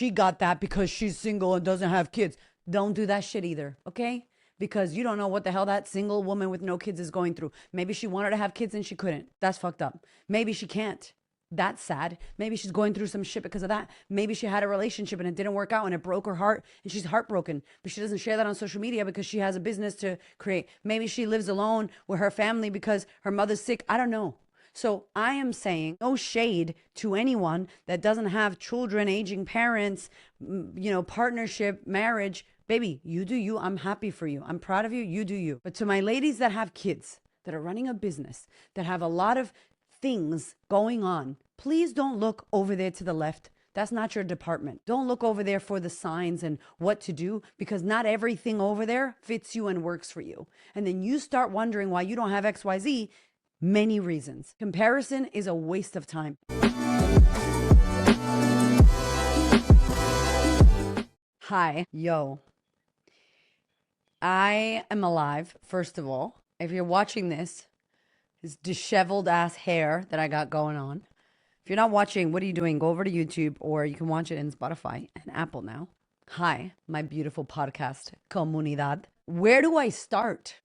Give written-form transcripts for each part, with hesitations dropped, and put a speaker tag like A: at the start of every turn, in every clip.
A: she got that because she's single and doesn't have kids. Don't do that shit either, okay? Because you don't know what the hell that single woman with no kids is going through. Maybe she wanted to have kids and she couldn't. That's fucked up. Maybe she can't. That's sad. Maybe she's going through some shit because of that. Maybe she had a relationship and it didn't work out and it broke her heart and she's heartbroken, but she doesn't share that on social media because she has a business to create. Maybe she lives alone with her family because her mother's sick. I don't know. So I am saying no shade to anyone that doesn't have children, aging parents, partnership, marriage. Baby, you do you. I'm happy for you. I'm proud of you. You do you. But to my ladies that have kids, that are running a business, that have a lot of things going on, please don't look over there to the left. That's not your department. Don't look over there for the signs and what to do, because not everything over there fits you and works for you. And then you start wondering why you don't have XYZ. Many reasons. Comparison is a waste of time. Hi, yo. I am alive, first of all. If you're watching this disheveled ass hair that I got going on. If you're not watching, what are you doing? Go over to YouTube, or you can watch it in Spotify and Apple now. Hi, my beautiful podcast comunidad. Where do I start?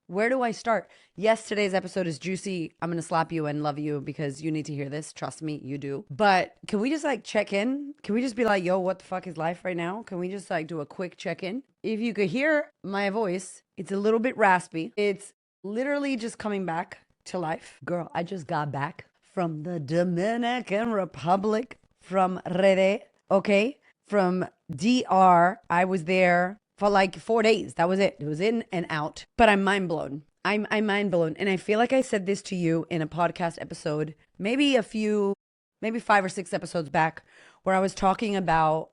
A: Yes, today's episode is juicy. I'm going to slap you and love you because you need to hear this. Trust me, you do. But can we just check in? Can we just be like, yo, what the fuck is life right now? Can we just do a quick check in? If you could hear my voice, it's a little bit raspy. It's literally just coming back to life. Girl, I just got back from the Dominican Republic, from Rede, okay? From DR. I was there for 4 days. That was it. It was in and out. But I'm mind blown. I'm mind blown. And I feel like I said this to you in a podcast episode, maybe 5 or 6 episodes back, where I was talking about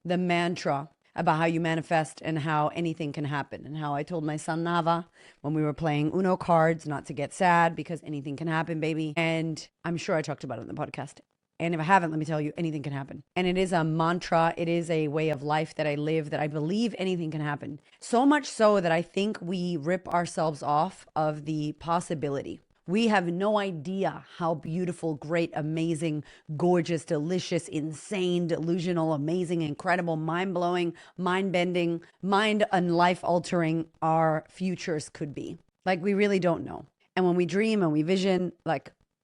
A: the mantra about how you manifest and how anything can happen, and how I told my son Nava when we were playing Uno cards not to get sad because anything can happen, baby. And I'm sure I talked about it in the podcast. And if I haven't, let me tell you, anything can happen. And it is a mantra. It is a way of life that I live, that I believe anything can happen. So much so that I think we rip ourselves off of the possibility. We have no idea how beautiful, great, amazing, gorgeous, delicious, insane, delusional, amazing, incredible, mind-blowing, mind-bending, mind and life-altering our futures could be. We really don't know. And when we dream and we vision,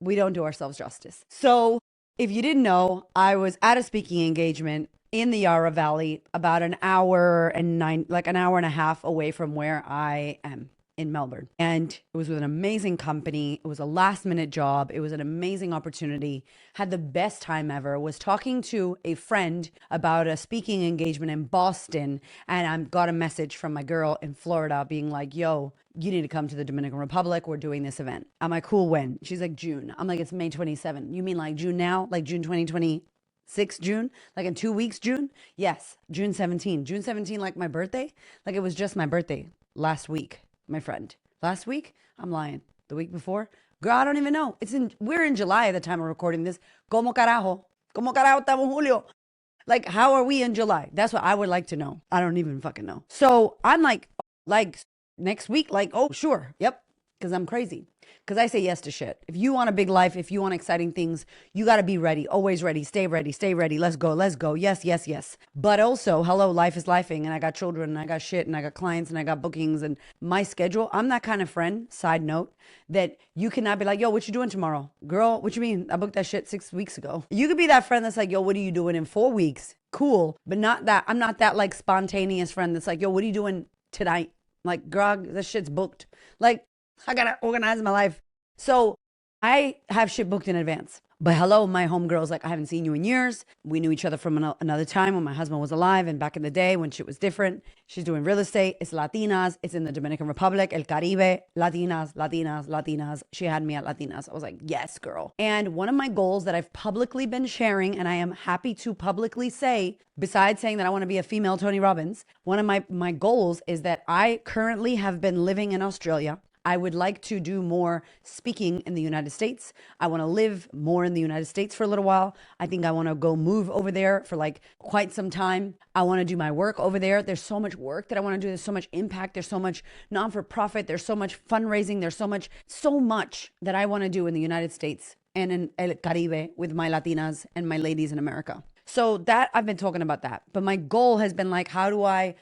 A: we don't do ourselves justice. So if you didn't know, I was at a speaking engagement in the Yarra Valley, about an hour and a half away from where I am in Melbourne. And it was with an amazing company. It was a last minute job. It was an amazing opportunity. Had the best time ever. Was talking to a friend about a speaking engagement in Boston. And I got a message from my girl in Florida being like, yo, you need to come to the Dominican Republic. We're doing this event. I'm like, cool, when? She's like, June. I'm like, it's May 27. You mean June now? June 2026, June? In 2 weeks, June? Yes, June 17. June 17, my birthday? It was just my birthday last week. My friend. Last week? I'm lying. The week before? Girl, I don't even know. We're in July at the time of recording this. ¿Cómo carajo? ¿Cómo carajo estamos Julio? How are we in July? That's what I would like to know. I don't even fucking know. So I'm like next week, oh, sure. Yep. Because I'm crazy. Because I say yes to shit. If you want a big life, if you want exciting things, you got to be ready. Always ready. Stay ready. Stay ready. Let's go. Let's go. Yes, yes, yes. But also, hello, life is lifing. And I got children and I got shit and I got clients and I got bookings and my schedule. I'm that kind of friend, side note, that you cannot be like, yo, what you doing tomorrow? Girl, what you mean? I booked that shit 6 weeks ago. You could be that friend that's like, yo, what are you doing in 4 weeks? Cool. But not that. I'm not that spontaneous friend that's like, yo, what are you doing tonight? Girl, this shit's booked. I gotta organize my life. So I have shit booked in advance. But hello, my homegirl's I haven't seen you in years. We knew each other from another time when my husband was alive and back in the day when shit was different. She's doing real estate. It's Latinas. It's in the Dominican Republic, El Caribe. Latinas, Latinas, Latinas. She had me at Latinas. I was like, yes, girl. And one of my goals that I've publicly been sharing, and I am happy to publicly say, besides saying that I want to be a female Tony Robbins, one of my goals is that I currently have been living in Australia. I would like to do more speaking in the United States. I want to live more in the United States for a little while. I think I want to go move over there for quite some time. I want to do my work over there. There's so much work that I want to do. There's so much impact. There's so much non-for-profit. There's so much fundraising. There's so much that I want to do in the United States and in El Caribe with my Latinas and my ladies in America. So that I've been talking about that. But my goal has been like, how do I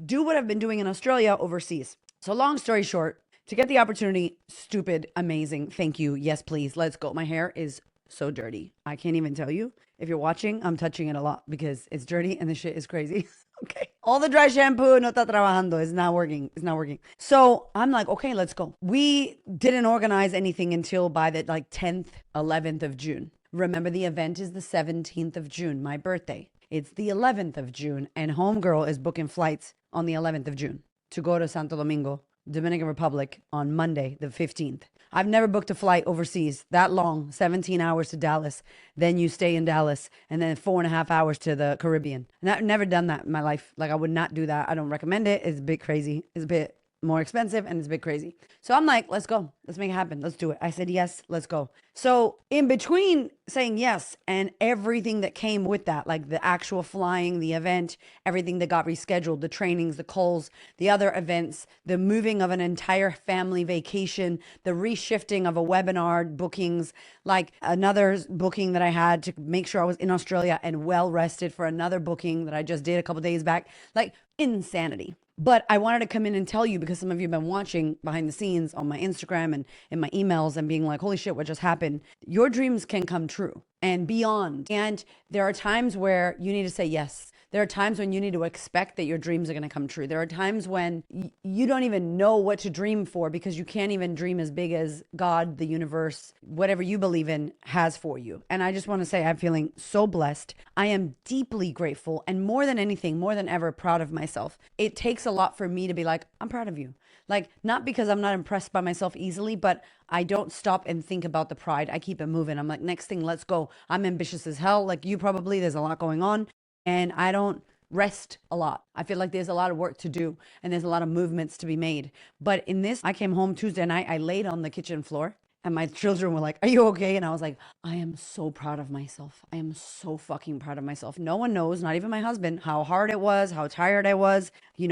A: do what I've been doing in Australia overseas? So long story short, to get the opportunity, stupid, amazing. Thank you. Yes, please. Let's go. My hair is so dirty. I can't even tell you. If you're watching, I'm touching it a lot because it's dirty and the shit is crazy. Okay. All the dry shampoo no está trabajando. It's not working. It's not working. So I'm like, okay, let's go. We didn't organize anything until by the like 10th, 11th of June. Remember, the event is the 17th of June, my birthday. It's the 11th of June, and Homegirl is booking flights on the 11th of June to go to Santo Domingo, Dominican Republic on Monday, the 15th. I've never booked a flight overseas that long, 17 hours to Dallas. Then you stay in Dallas and then 4.5 hours to the Caribbean. And I've never done that in my life. Like, I would not do that. I don't recommend it. It's a bit crazy. It's a bit more expensive and it's a bit crazy. So I'm like, let's go. Let's make it happen. Let's do it. I said, yes, let's go. So in between saying yes and everything that came with that, like the actual flying, the event, everything that got rescheduled, the trainings, the calls, the other events, the moving of an entire family vacation, the reshifting of a webinar bookings, like another booking that I had to make sure I was in Australia and well rested for another booking that I just did a couple days back, like insanity. But I wanted to come in and tell you because some of you have been watching behind the scenes on my Instagram and in my emails and being like, holy shit, what just happened? Your dreams can come true and beyond. And there are times where you need to say yes. There are times when you need to expect that your dreams are going to come true. There are times when you don't even know what to dream for because you can't even dream as big as God, the universe, whatever you believe in has for you. And I just want to say I'm feeling so blessed. I am deeply grateful and more than anything, more than ever, proud of myself. It takes a lot for me to be like, I'm proud of you. Like, not because I'm not impressed by myself easily, but I don't stop and think about the pride. I keep it moving. I'm like, next thing, let's go. I'm ambitious as hell. Like you probably, there's a lot going on. And I don't rest a lot. I feel like there's a lot of work to do and there's a lot of movements to be made. But in this, I came home Tuesday night, I laid on the kitchen floor and my children were like, are you okay? And I was like, I am so proud of myself. I am so fucking proud of myself. No one knows, not even my husband, how hard it was, how tired I was,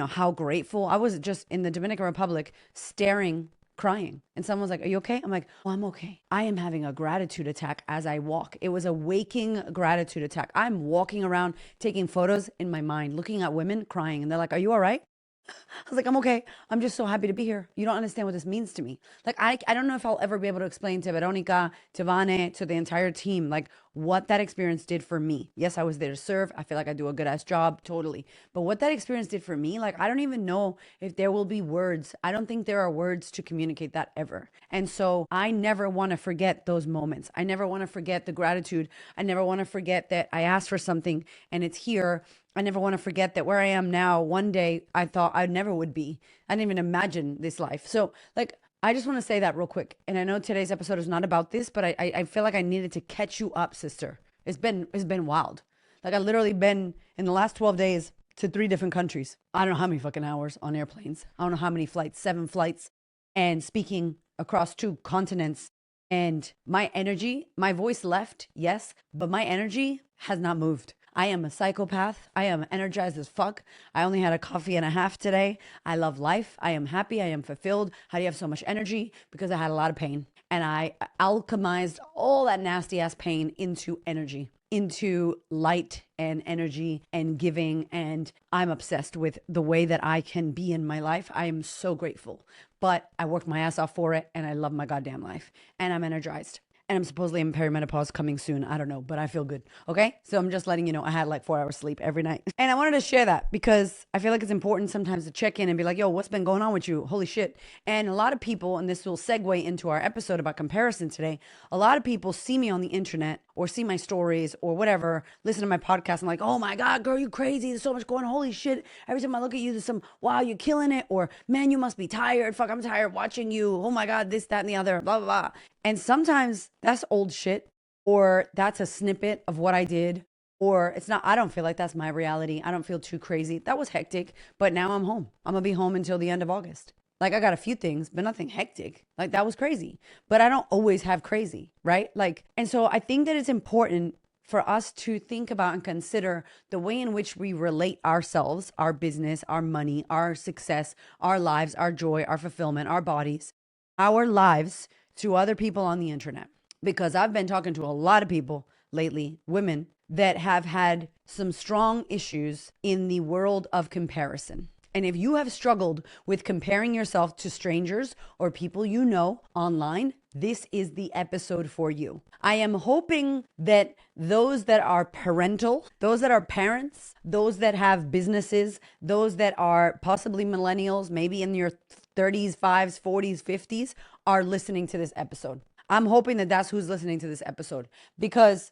A: how grateful. I was just in the Dominican Republic staring, crying. And someone was like, are you okay? I'm like, oh, I'm okay. I am having a gratitude attack as I walk. It was a waking gratitude attack. I'm walking around taking photos in my mind, looking at women crying. And they're like, are you all right? I was like, I'm okay. I'm just so happy to be here. You don't understand what this means to me. Like, I don't know if I'll ever be able to explain to Veronica, to Vane, to the entire team, like what that experience did for me. Yes, I was there to serve. I feel like I do a good ass job, totally. But what that experience did for me, like, I don't even know if there will be words. I don't think there are words to communicate that ever. And so I never want to forget those moments. I never want to forget the gratitude. I never want to forget that I asked for something and it's here. I never want to forget that where I am now, one day I thought I never would be. I didn't even imagine this life. So, like, I just want to say that real quick. And I know today's episode is not about this, but I feel like I needed to catch you up, sister. It's been wild. Like, I literally been in the last 12 days to 3 different countries. I don't know how many fucking hours on airplanes. I don't know how many flights, 7 flights, and speaking across 2 continents. And my energy, my voice left, yes, but my energy has not moved. I am a psychopath. I am energized as fuck. I only had a coffee and a half today. I love life. I am happy. I am fulfilled. How do you have so much energy? Because I had a lot of pain. And I alchemized all that nasty ass pain into energy, into light and energy and giving. And I'm obsessed with the way that I can be in my life. I am so grateful. But I worked my ass off for it and I love my goddamn life. And I'm energized. And I'm supposedly in perimenopause coming soon. I don't know, but I feel good. Okay. So I'm just letting you know I had like 4 hours sleep every night. And I wanted to share that because I feel like it's important sometimes to check in and be like, yo, what's been going on with you? Holy shit. And a lot of people, and this will segue into our episode about comparison today. A lot of people see me on the internet or see my stories or whatever, listen to my podcast. I'm like, oh my God, girl, you crazy. There's so much going on. Holy shit. Every time I look at you, there's some, wow, you're killing it. Or man, you must be tired. Fuck, I'm tired watching you. Oh my God, this, that, and the other, blah, blah, blah. And sometimes that's old shit, or that's a snippet of what I did, or it's not, I don't feel like that's my reality. I don't feel too crazy. That was hectic, but now I'm home. I'm gonna be home until the end of August. Like I got a few things, but nothing hectic. Like that was crazy, but I don't always have crazy, right? Like, and so I think that it's important for us to think about and consider the way in which we relate ourselves, our business, our money, our success, our lives, our joy, our fulfillment, our bodies, our lives to other people on the internet. Because I've been talking to a lot of people lately, women that have had some strong issues in the world of comparison. And if you have struggled with comparing yourself to strangers or people you know online, this is the episode for you. I am hoping that those that are parental, those that are parents, those that have businesses, those that are possibly millennials, maybe in your 30s, 5s, 40s, 50s, are listening to this episode. I'm hoping that that's who's listening to this episode, because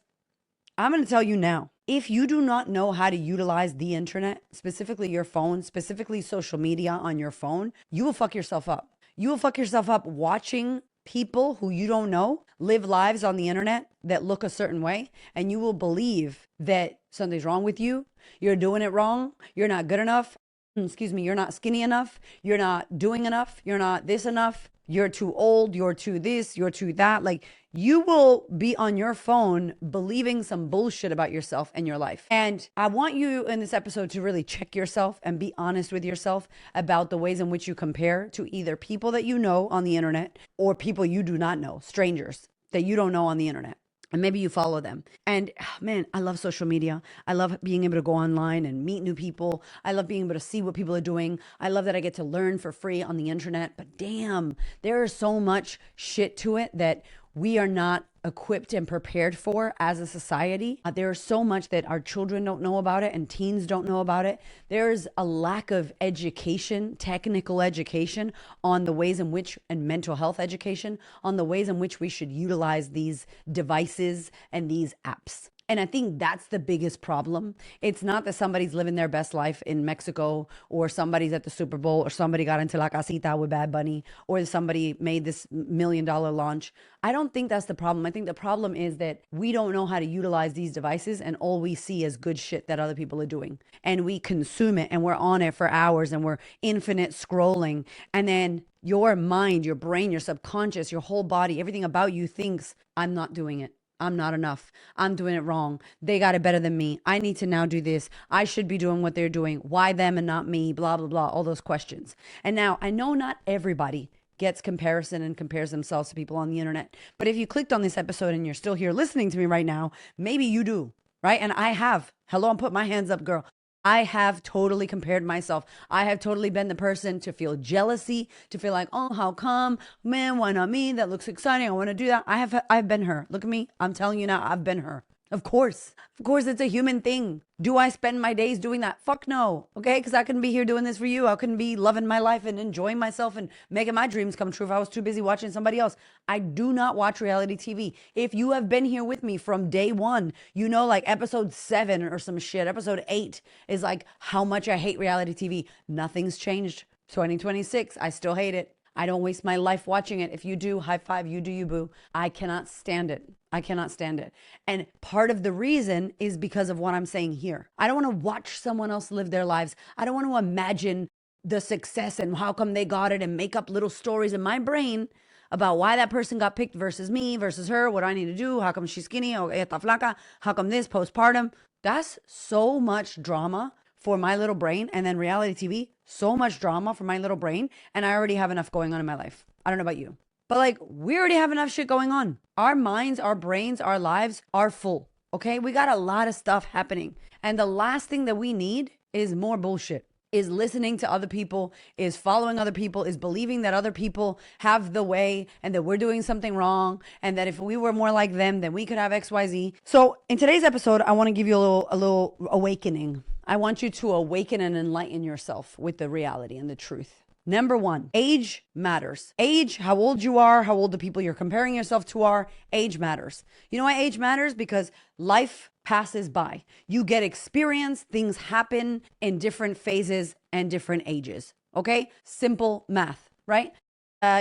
A: I'm going to tell you now, if you do not know how to utilize the internet, specifically your phone, specifically social media on your phone, you will fuck yourself up. You will fuck yourself up watching people who you don't know live lives on the internet that look a certain way, and you will believe that something's wrong with you. You're doing it wrong. You're not good enough. You're not skinny enough. You're not doing enough. You're not this enough. You're too old. You're too this. You're too that. Like, you will be on your phone believing some bullshit about yourself and your life. And I want you in this episode to really check yourself and be honest with yourself about the ways in which you compare to either people that you know on the internet or people you do not know, strangers that you don't know on the internet. And maybe you follow them. And man, I love social media. I love being able to go online and meet new people. I love being able to see what people are doing. I love that I get to learn for free on the internet. But damn, there is so much shit to it that we are not equipped and prepared for as a society. There's so much that our children don't know about it and teens don't know about it. There's a lack of education, technical education on the ways in which, and mental health education on the ways in which we should utilize these devices and these apps. And I think that's the biggest problem. It's not that somebody's living their best life in Mexico, or somebody's at the Super Bowl, or somebody got into La Casita with Bad Bunny, or somebody made this $1 million launch. I don't think that's the problem. I think the problem is that we don't know how to utilize these devices, and all we see is good shit that other people are doing. And we consume it, and we're on it for hours, and we're infinite scrolling. And then your mind, your brain, your subconscious, your whole body, everything about you thinks, I'm not doing it. I'm not enough. I'm doing it wrong. They got it better than me. I need to now do this. I should be doing what they're doing. Why them and not me? Blah, blah, blah. All those questions. And now I know not everybody gets comparison and compares themselves to people on the internet. But if you clicked on this episode and you're still here listening to me right now, maybe you do, right? And I have. Hello, I'm putting my hands up, girl. I have totally compared myself. I have totally been the person to feel jealousy, to feel like, oh, how come? Man, why not me? That looks exciting. I want to do that. I've been her. Look at me. I'm telling you now, I've been her. Of course, it's a human thing. Do I spend my days doing that? Fuck no. Okay. Because I couldn't be here doing this for you. I couldn't be loving my life and enjoying myself and making my dreams come true if I was too busy watching somebody else. I do not watch reality TV. If you have been here with me from day one, you know, like episode 7 or some shit, episode 8 is like how much I hate reality TV. Nothing's changed. 2026, I still hate it. I don't waste my life watching it. If you do, high five, you do you, boo. I cannot stand it. I cannot stand it. And part of the reason is because of what I'm saying here. I don't want to watch someone else live their lives. I don't want to imagine the success and how come they got it and make up little stories in my brain about why that person got picked versus me versus her. What do I need to do? How come she's skinny? Oh, ella está flaca. How come this postpartum? That's so much drama for my little brain. And then reality TV, so much drama for my little brain. And I already have enough going on in my life. I don't know about you, but like, we already have enough shit going on. Our minds, our brains, our lives are full. Okay. We got a lot of stuff happening. And the last thing that we need is more bullshit, is listening to other people, is following other people, is believing that other people have the way and that we're doing something wrong. And that if we were more like them, then we could have XYZ. So in today's episode, I want to give you a little awakening. I want you to awaken and enlighten yourself with the reality and the truth. Number 1, age matters. Age, how old you are, how old the people you're comparing yourself to are, age matters. You know why age matters? Because life passes by. You get experience, things happen in different phases and different ages. Okay? Simple math, right?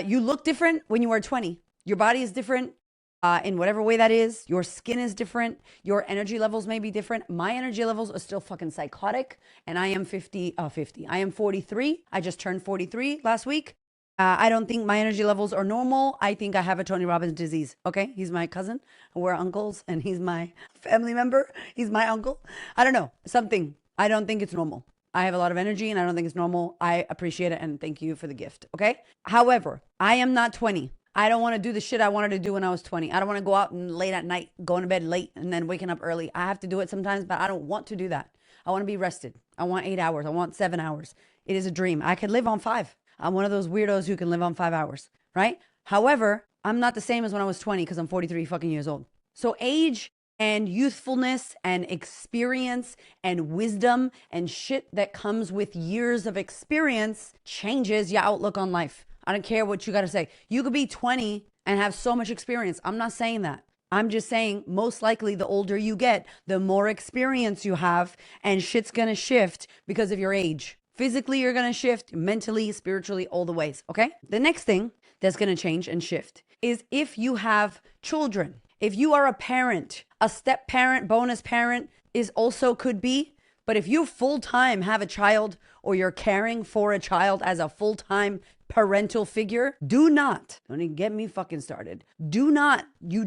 A: You look different when you are 20. Your body is different. In whatever way that is. Your skin is different. Your energy levels may be different. My energy levels are still fucking psychotic. And I am 50. I am 43. I just turned 43 last week. I don't think my energy levels are normal. I think I have a Tony Robbins disease. Okay. He's my cousin. We're uncles and he's my family member. He's my uncle. I don't know. Something. I don't think it's normal. I have a lot of energy and I don't think it's normal. I appreciate it and thank you for the gift. Okay. However, I am not 20. I don't want to do the shit I wanted to do when I was 20. I don't want to go out and late at night, going to bed late, and then waking up early. I have to do it sometimes, but I don't want to do that. I want to be rested. I want 8 hours. I want 7 hours. It is a dream. I could live on 5. I'm one of those weirdos who can live on 5 hours, right? However, I'm not the same as when I was 20 because I'm 43 fucking years old. So age and youthfulness and experience and wisdom and shit that comes with years of experience changes your outlook on life. I don't care what you got to say. You could be 20 and have so much experience. I'm not saying that. I'm just saying most likely the older you get, the more experience you have, and shit's going to shift because of your age. Physically, you're going to shift, mentally, spiritually, all the ways, okay? The next thing that's going to change and shift is if you have children. If you are a parent, a step parent, bonus parent is also could be. But if you full-time have a child or you're caring for a child as a full-time parental figure, don't even get me fucking started. Don't you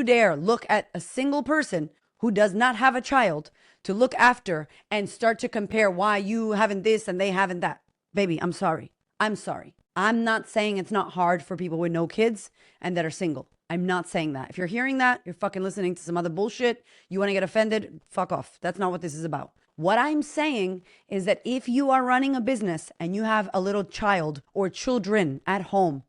A: dare look at a single person who does not have a child to look after and start to compare why you haven't this and they haven't that. Baby, I'm sorry. I'm not saying it's not hard for people with no kids and that are single. I'm not saying that. If you're hearing that, you're fucking listening to some other bullshit. You want to get offended? Fuck off. That's not what this is about. What I'm saying is that if you are running a business and you have a little child or children at home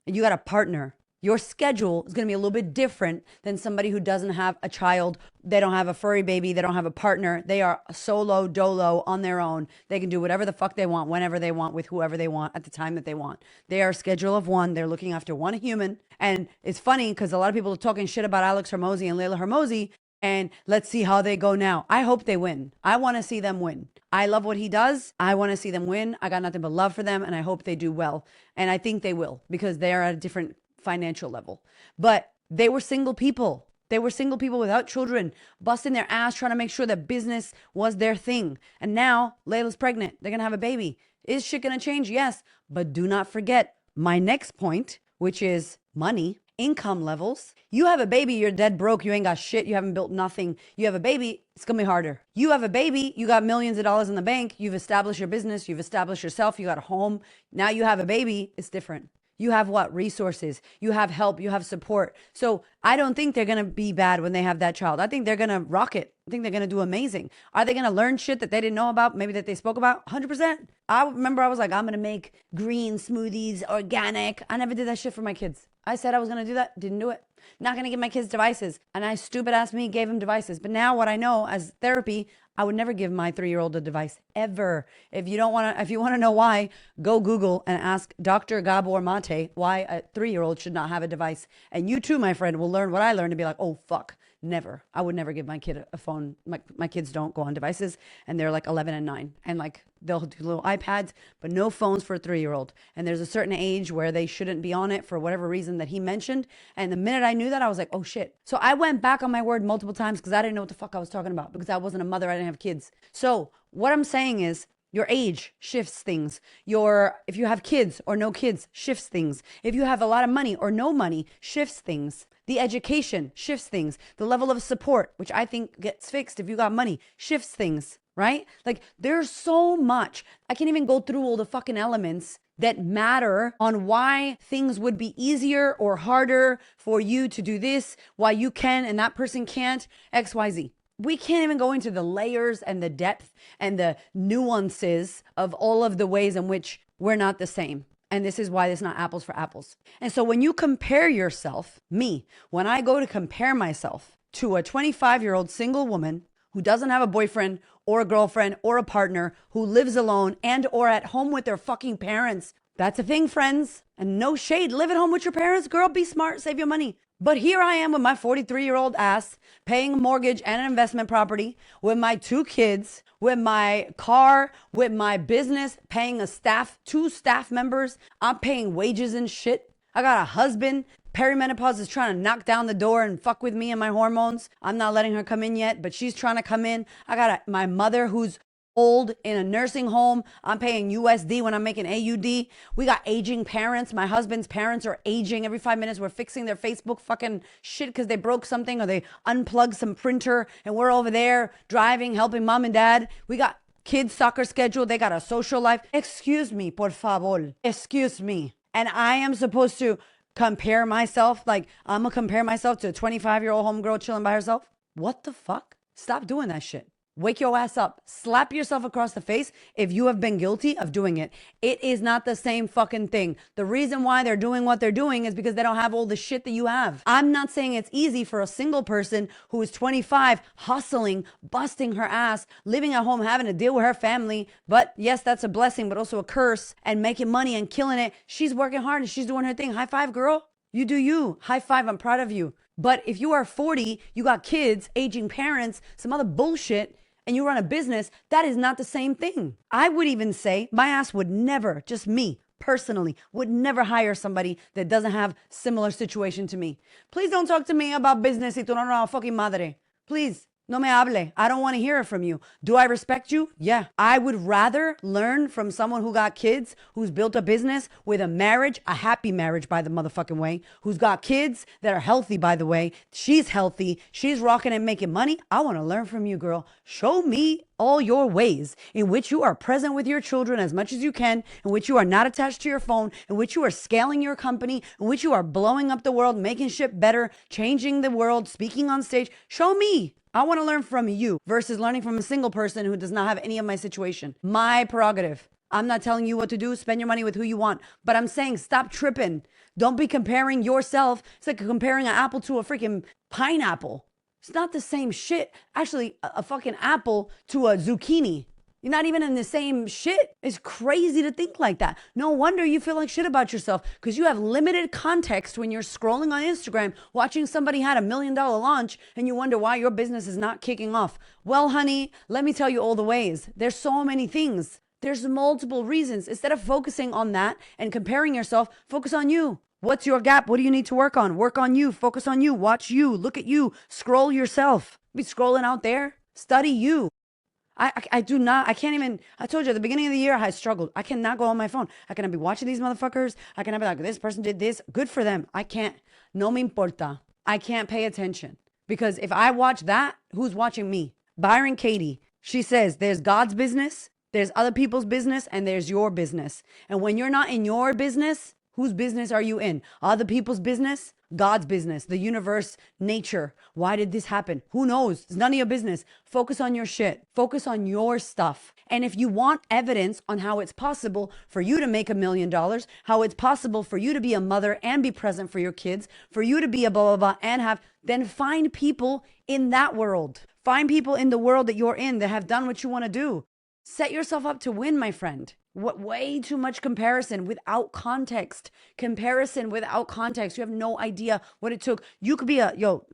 A: and you got a partner, your schedule is going to be a little bit different than somebody who doesn't have a child. They don't have a furry baby. They don't have a partner. They are solo dolo on their own. They can do whatever the fuck they want, whenever they want, with whoever they want, at the time that they want. They are a schedule of one. They're looking after one human. And it's funny because a lot of people are talking shit about Alex Hormozi and Leila Hormozi. And let's see how they go now. I hope they win. I want to see them win. I love what he does. I want to see them win. I got nothing but love for them. And I hope they do well. And I think they will because they're at a different financial level. But they were single people. They were single people without children, busting their ass, trying to make sure that business was their thing. And now Layla's pregnant. They're going to have a baby. Is shit going to change? Yes. But do not forget my next point, which is money, income levels. You have a baby, you're dead broke. You ain't got shit. You haven't built nothing. You have a baby, it's going to be harder. You have a baby, you got millions of dollars in the bank. You've established your business. You've established yourself. You got a home. Now you have a baby. It's different. You have what? Resources. You have help. You have support. So I don't think they're going to be bad when they have that child. I think they're going to rock it. I think they're going to do amazing. Are they going to learn shit that they didn't know about? Maybe that they spoke about? 100%. I remember I was like, I'm going to make green smoothies, organic. I never did that shit for my kids. I said I was going to do that. Didn't do it. Not going to give my kids devices. And I stupid ass me gave them devices. But now what I know as therapy, I would never give my 3-year-old a device ever. If you want to know why, go Google and ask Dr. Gabor Mate why a 3-year-old should not have a device. And you too, my friend, will learn what I learned and be like, oh, fuck. Never. I would never give my kid a phone. My kids don't go on devices and they're like 11 and 9 and like they'll do little iPads, but no phones for a 3-year-old. And there's a certain age where they shouldn't be on it for whatever reason that he mentioned. And the minute I knew that, I was like, oh shit. So I went back on my word multiple times because I didn't know what the fuck I was talking about because I wasn't a mother. I didn't have kids. So what I'm saying is your age shifts things. If you have kids or no kids, shifts things. If you have a lot of money or no money, shifts things. The education shifts things. The level of support, which I think gets fixed if you got money, shifts things, right? Like there's so much. I can't even go through all the fucking elements that matter on why things would be easier or harder for you to do this, why you can and that person can't, XYZ. We can't even go into the layers and the depth and the nuances of all of the ways in which we're not the same. And this is why it's not apples for apples. And so when you compare yourself, when I go to compare myself to a 25-year-old single woman who doesn't have a boyfriend or a girlfriend or a partner, who lives alone and or at home with their fucking parents, that's a thing, friends. And no shade, live at home with your parents, girl, be smart, save your money. But here I am with my 43-year-old ass paying a mortgage and an investment property with my 2 kids, with my car, with my business, paying 2 staff members. I'm paying wages and shit. I got a husband. Perimenopause is trying to knock down the door and fuck with me and my hormones. I'm not letting her come in yet, but she's trying to come in. I got my mother who's old in a nursing home. I'm paying USD when I'm making AUD. We got aging parents. My husband's parents are aging. Every 5 minutes we're fixing their Facebook fucking shit because they broke something or they unplugged some printer and we're over there driving, helping mom and dad. We got kids' soccer schedule. They got a social life. Excuse me, por favor. Excuse me. And I am supposed to compare myself, like I'm gonna compare myself to a 25-year-old homegirl chilling by herself. What the fuck? Stop doing that shit. Wake your ass up. Slap yourself across the face if you have been guilty of doing it. It is not the same fucking thing. The reason why they're doing what they're doing is because they don't have all the shit that you have. I'm not saying it's easy for a single person who is 25, hustling, busting her ass, living at home, having to deal with her family. But yes, that's a blessing, but also a curse, and making money and killing it. She's working hard and she's doing her thing. High five, girl. You do you. High five. I'm proud of you. But if you are 40, you got kids, aging parents, some other bullshit, and you run a business, that is not the same thing. I would even say my ass would never, just me personally, would never hire somebody that doesn't have similar situation to me. Please don't talk to me about business y tú no eres fucking madre. Please. No me hable. I don't want to hear it from you. Do I respect you? Yeah. I would rather learn from someone who got kids, who's built a business with a marriage, a happy marriage by the motherfucking way, who's got kids that are healthy by the way. She's healthy. She's rocking and making money. I want to learn from you, girl. Show me all your ways in which you are present with your children as much as you can, in which you are not attached to your phone, in which you are scaling your company, in which you are blowing up the world, making shit better, changing the world, speaking on stage. Show me. I want to learn from you versus learning from a single person who does not have any of my situation. My prerogative. I'm not telling you what to do. Spend your money with who you want. But I'm saying stop tripping. Don't be comparing yourself. It's like comparing an apple to a freaking pineapple. It's not the same shit. Actually, a fucking apple to a zucchini. You're not even in the same shit. It's crazy to think like that. No wonder you feel like shit about yourself because you have limited context when you're scrolling on Instagram, watching somebody had $1 million launch and you wonder why your business is not kicking off. Well, honey, let me tell you all the ways. There's so many things. There's multiple reasons. Instead of focusing on that and comparing yourself, focus on you. What's your gap? What do you need to work on? Work on you. Focus on you. Watch you. Look at you. Scroll yourself. Be scrolling out there. Study you. I do not, I can't even, I told you at the beginning of the year, I struggled. I cannot go on my phone. I cannot be watching these motherfuckers. I cannot be like, this person did this. Good for them. I can't. No me importa. I can't pay attention. Because if I watch that, who's watching me? Byron Katie, she says, there's God's business, there's other people's business, and there's your business. And when you're not in your business, whose business are you in? Other people's business? God's business, the universe, nature. Why did this happen? Who knows? It's none of your business. Focus on your shit. Focus on your stuff. And if you want evidence on how it's possible for you to make $1 million, how it's possible for you to be a mother and be present for your kids, for you to be a blah, blah, blah, and have, then find people in that world. Find people in the world that you're in that have done what you want to do. Set yourself up to win, my friend. What way too much comparison without context. Comparison without context. You have no idea what it took. You could be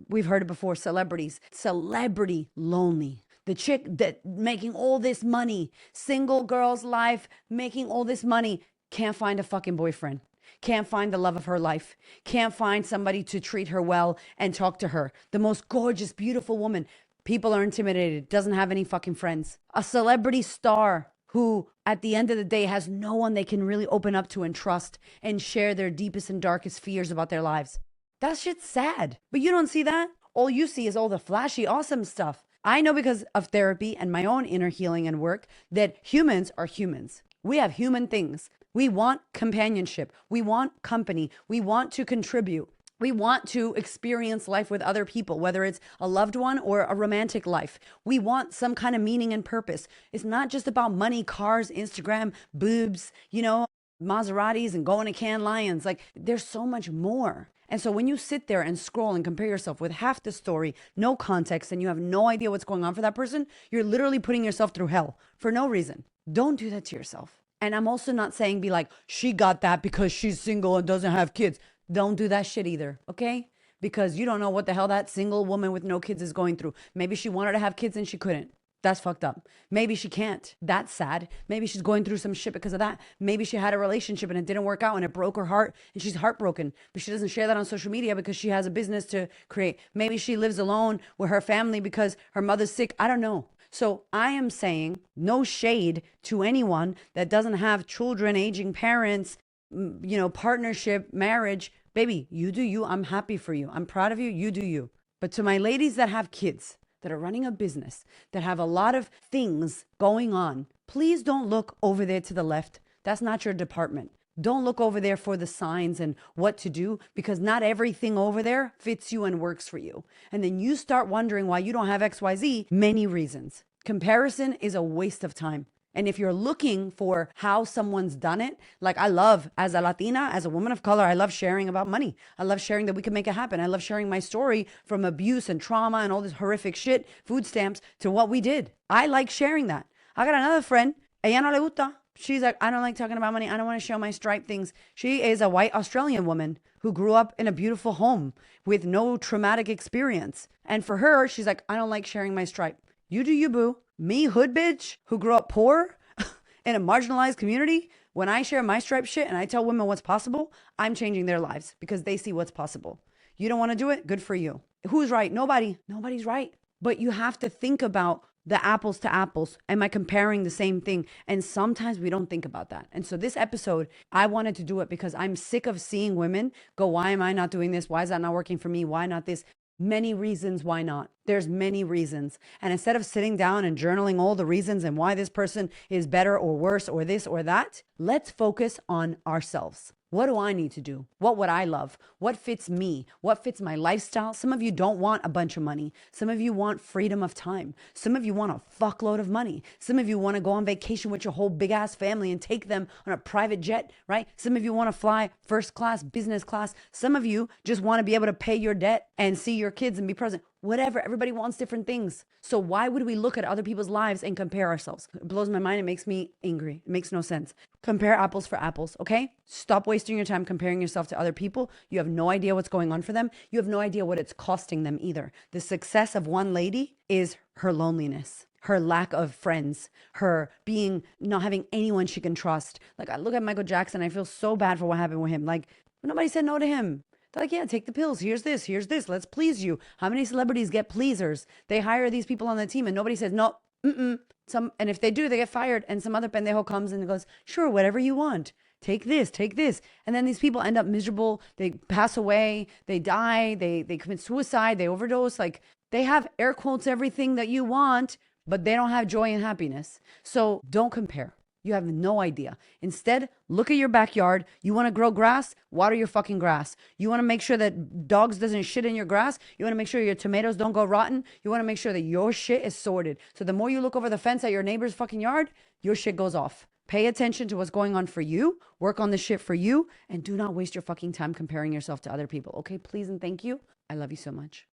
A: we've heard it before, celebrities. Celebrity lonely. The chick that making all this money, single girl's life, making all this money, can't find a fucking boyfriend. Can't find the love of her life. Can't find somebody to treat her well and talk to her. The most gorgeous, beautiful woman. People are intimidated. Doesn't have any fucking friends. A celebrity star who at the end of the day has no one they can really open up to and trust and share their deepest and darkest fears about their lives. That shit's sad. But you don't see that. All you see is all the flashy, awesome stuff. I know because of therapy and my own inner healing and work that humans are humans. We have human things. We want companionship. We want company. We want to contribute. We want to experience life with other people, whether it's a loved one or a romantic life. We want some kind of meaning and purpose. It's not just about money, cars, Instagram, boobs, Maseratis and going to Cannes Lions. Like, there's so much more. And so when you sit there and scroll and compare yourself with half the story, no context, and you have no idea what's going on for that person, you're literally putting yourself through hell for no reason. Don't do that to yourself. And I'm also not saying be like, she got that because she's single and doesn't have kids. Don't do that shit either, okay? Because you don't know what the hell that single woman with no kids is going through. Maybe she wanted to have kids and she couldn't. That's fucked up. Maybe she can't. That's sad. Maybe she's going through some shit because of that. Maybe she had a relationship and it didn't work out and it broke her heart and she's heartbroken. But she doesn't share that on social media because she has a business to create. Maybe she lives alone with her family because her mother's sick. I don't know. So I am saying no shade to anyone that doesn't have children, aging parents, partnership, marriage. Baby, you do you. I'm happy for you. I'm proud of you. You do you. But to my ladies that have kids, that are running a business, that have a lot of things going on, please don't look over there to the left. That's not your department. Don't look over there for the signs and what to do, because not everything over there fits you and works for you. And then you start wondering why you don't have XYZ. Many reasons. Comparison is a waste of time. And if you're looking for how someone's done it, like I love, as a Latina, as a woman of color, I love sharing about money. I love sharing that we can make it happen. I love sharing my story from abuse and trauma and all this horrific shit, food stamps, to what we did. I like sharing that. I got another friend, ella no le gusta. She's like, I don't like talking about money. I don't want to show my stripe things. She is a white Australian woman who grew up in a beautiful home with no traumatic experience. And for her, she's like, I don't like sharing my stripe. You do you, boo. Me, hood bitch, who grew up poor in a marginalized community, when I share my stripe shit and I tell women what's possible, I'm changing their lives because they see what's possible. You don't want to do it? Good for you. Who's right? Nobody. Nobody's right. But you have to think about the apples to apples. Am I comparing the same thing? And sometimes we don't think about that. And so this episode, I wanted to do it because I'm sick of seeing women go, why am I not doing this? Why is that not working for me? Why not this? Many reasons why not. There's many reasons. And instead of sitting down and journaling all the reasons and why this person is better or worse or this or that, let's focus on ourselves. What do I need to do? What would I love? What fits me? What fits my lifestyle? Some of you don't want a bunch of money. Some of you want freedom of time. Some of you want a fuckload of money. Some of you want to go on vacation with your whole big ass family and take them on a private jet, right? Some of you want to fly first class, business class. Some of you just want to be able to pay your debt and see your kids and be present. Whatever, everybody wants different things. So why would we look at other people's lives and compare ourselves? It blows my mind. It makes me angry. It makes no sense. Compare apples for apples, okay? Stop wasting your time comparing yourself to other people. You have no idea what's going on for them. You have no idea what it's costing them either. The success of one lady is her loneliness, her lack of friends, her being, not having anyone she can trust. Like, I look at Michael Jackson, I feel so bad for what happened with him. Like, nobody said no to him. They're like, yeah, take the pills. Here's this. Let's please you. How many celebrities get pleasers? They hire these people on the team and nobody says, no, and if they do, they get fired. And some other pendejo comes and goes, sure, whatever you want. Take this. And then these people end up miserable. They pass away. They die. They commit suicide. They overdose. Like, they have air quotes everything that you want, but they don't have joy and happiness. So don't compare. You have no idea. Instead, look at your backyard. You want to grow grass? Water your fucking grass. You want to make sure that dogs doesn't shit in your grass? You want to make sure your tomatoes don't go rotten? You want to make sure that your shit is sorted. So the more you look over the fence at your neighbor's fucking yard, your shit goes off. Pay attention to what's going on for you. Work on the shit for you. And do not waste your fucking time comparing yourself to other people. Okay, please and thank you. I love you so much.